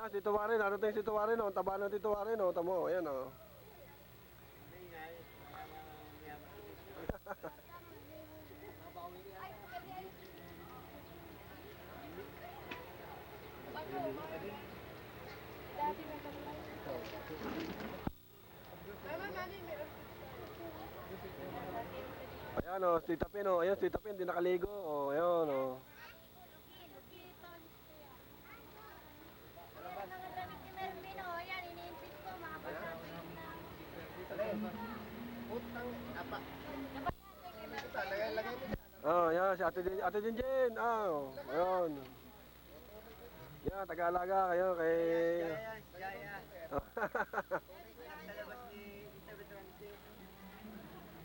Ayan, si Tuwarin. Narating si Tuwarin, oh. Ang taba ng si Tuwarin, oh. Tamo, ayan, oh. Ayan, oh. Si Tapin, oh. Ayan, si Tapin. Di nakaligo, oh. Ayan, oh. Oh, yan, si Ate Jinjin. Ah, oh, ayun. Yan, taga-alaga kayo kay...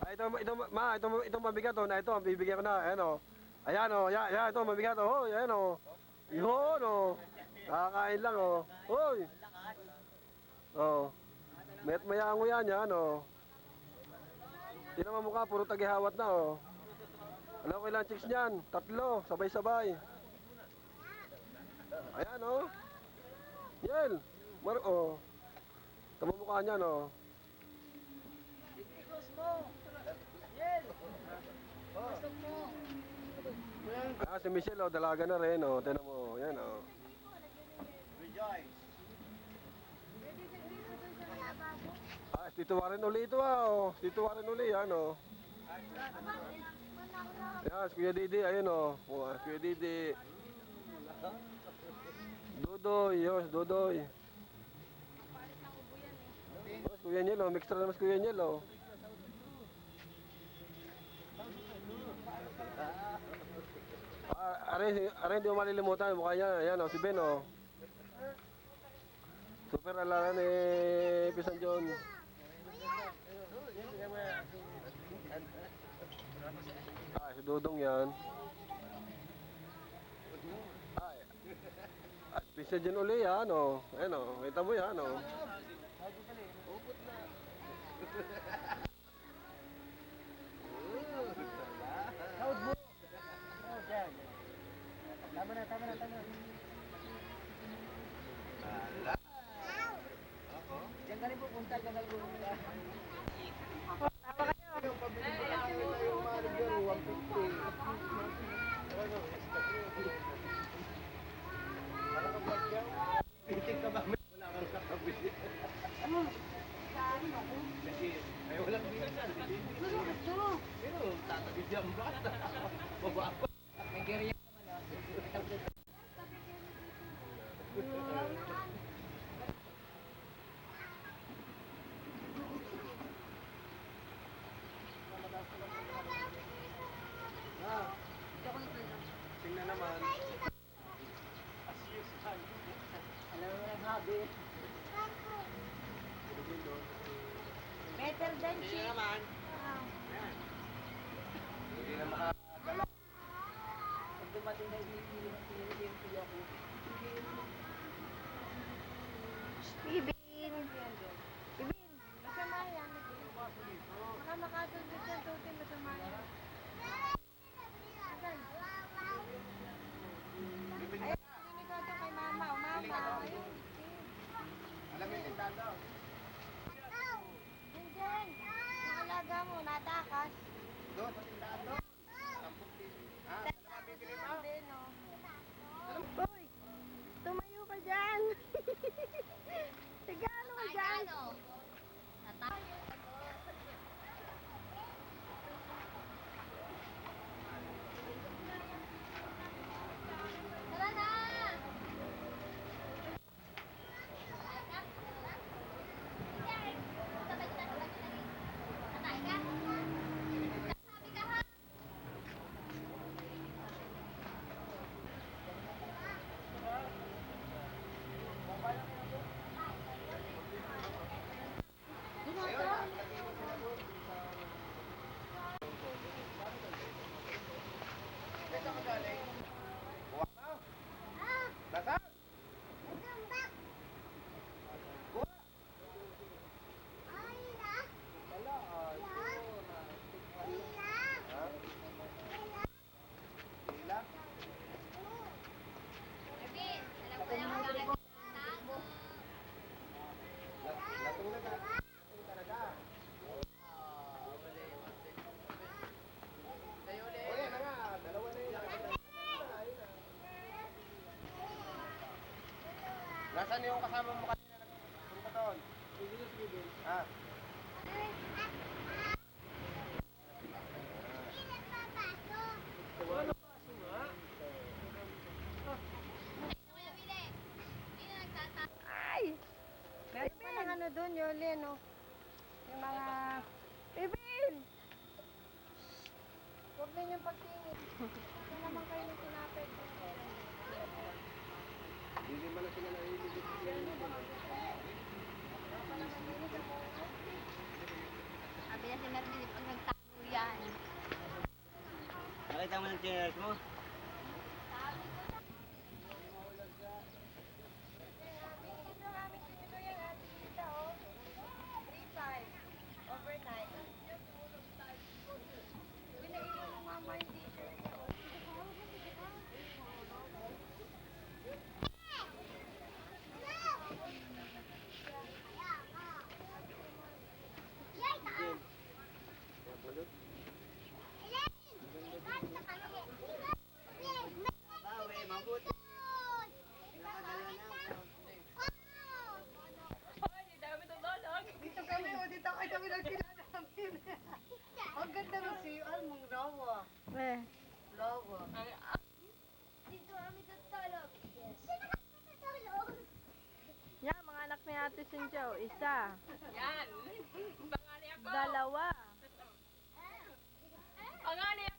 Ay, itong mabigat, oh, na ito, bibigyan ko na, ayan, oh. Ayan, oh, yan, ito, mabigat, oh, ayan, oh. Yun, oh. Nakakain lang, oh. Hoy. Oh. Mayat mayango yan, oh. Di naman mukha, puro tagihawat na, oh. Alam ko ilang chicks niyan? 3, sabay-sabay. Ayan, oh. Yel. Oh. Tama mukha niyan, oh. Ah, si Michelle, oh, dalaga na rin, oh. Tignan mo, yan, oh. Rejoice. Ah, tituwarin uli ito, ah, oh. Tituwarin uli, yan, oh. Yan, si Kuya Didi, ayun, oh. Oh, Kuya Didi. Dudoy, yos, Dudoy. Oh, Kuya Niel, oh. Mixtra naman si Kuya Niel, oh. Are, hindi mo malilimutan, mukha niya, ayan, oh, si Ben, oh. Super alala ni Pisan John. Ah, si Dudong yan. Ay, Pisan John uli yan, oh. Ayan, oh, kita mo yan, oh. Tama na. Diyan ka rin pupunta, diyan ka rin pupunta. Yung pabili ko lang nila yung manager, 150. Ano ka ba dyan? Pitik ka ba? Wala kang kakabili. Kasi, ay walang bisan. Pero, tatabi dyan ba? Baba pa. May geriya naman. Tingnan naman. Alam mo ng habi. Better than Tingnan cheap. naman. Hindi na makagala. Pag dumating na hindi ako. Bibin! Bibin! Masama yan. Baka makatulog sa tutin, masama yan. Asan? Ayun, hindi ko ito kay mama. O mama, ayun. Alam mo yung tintado? Diyan, yung alaga mo, natakas. Doon, sa tintado. Bibili mo? Din, oh. Uy! Tumayo ka dyan! Tigano ka dyan! Tara na! Nasaan yung kasama mo kanina? Punta doon. Ah. Ay! Meron pa ng ano doon, Yoli, no? Yung mga... Bibin! Huwag na yung pagtingin. Ito naman kayo ng tinapay. Hindi man na sila naiibig. Sabi na si Mervin, pag nagtago yan. Nakita mo ng chinelas mo? Bawi, mabuti. Nakadala na ako. Dito kami, o dito ay kami nagkilala namin. Ang ganda ng CR mong rawa. Eh. Rawa. Dito kami tutulog. Yan, mga anak ni Ate Cynthia, oh. Isa. Yan. Panganay ako. Dalawa. Panganay ako.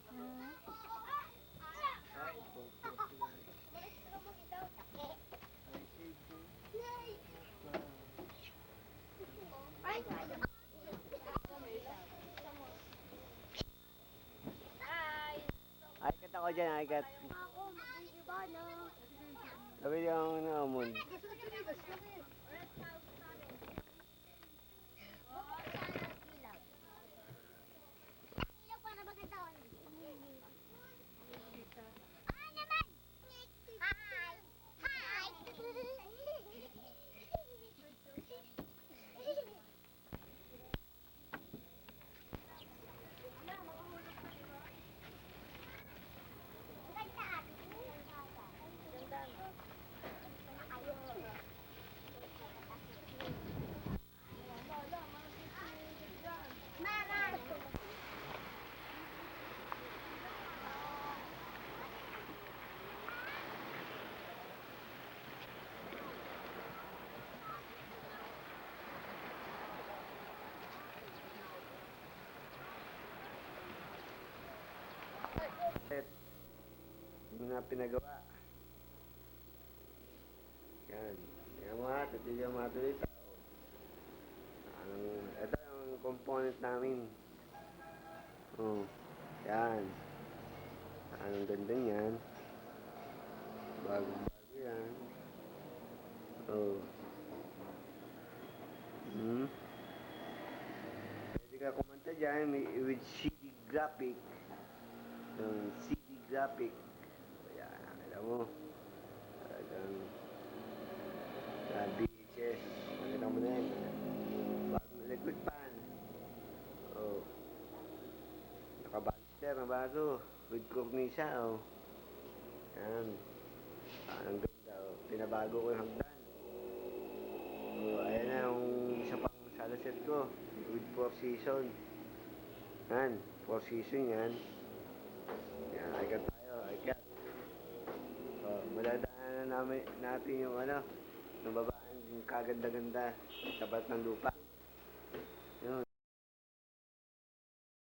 Hmm. Ay, kat ako dyan, ay kat. Sabi yung naamon. Hindi na pinagawa. Yan. Tingnan mo ha, titigyan mo ito dito. Ito yung component namin. Oh, yan. Ang ganda niyan. Bago-bago yan. Oh. Pwede ka kumanta dyan with CD graphic. Yung CD graphic. Ayan, alam mo. Talagang VHS. Nakita mo na yan. Bagong liquid pan. Oh. Nakabaster na bago. With cornisa, oh. Yan. Ang ganda, oh. Pinabago ko yung hagdan. Oh, ayan na yung isa pang salaset ko. With 4 season. Yan. 4 season yan. Yan, ikat tayo, ikat. Oh, madadaanan natin yung ano, yung babaan, yung kaganda-ganda, tapat ng lupa. Yun.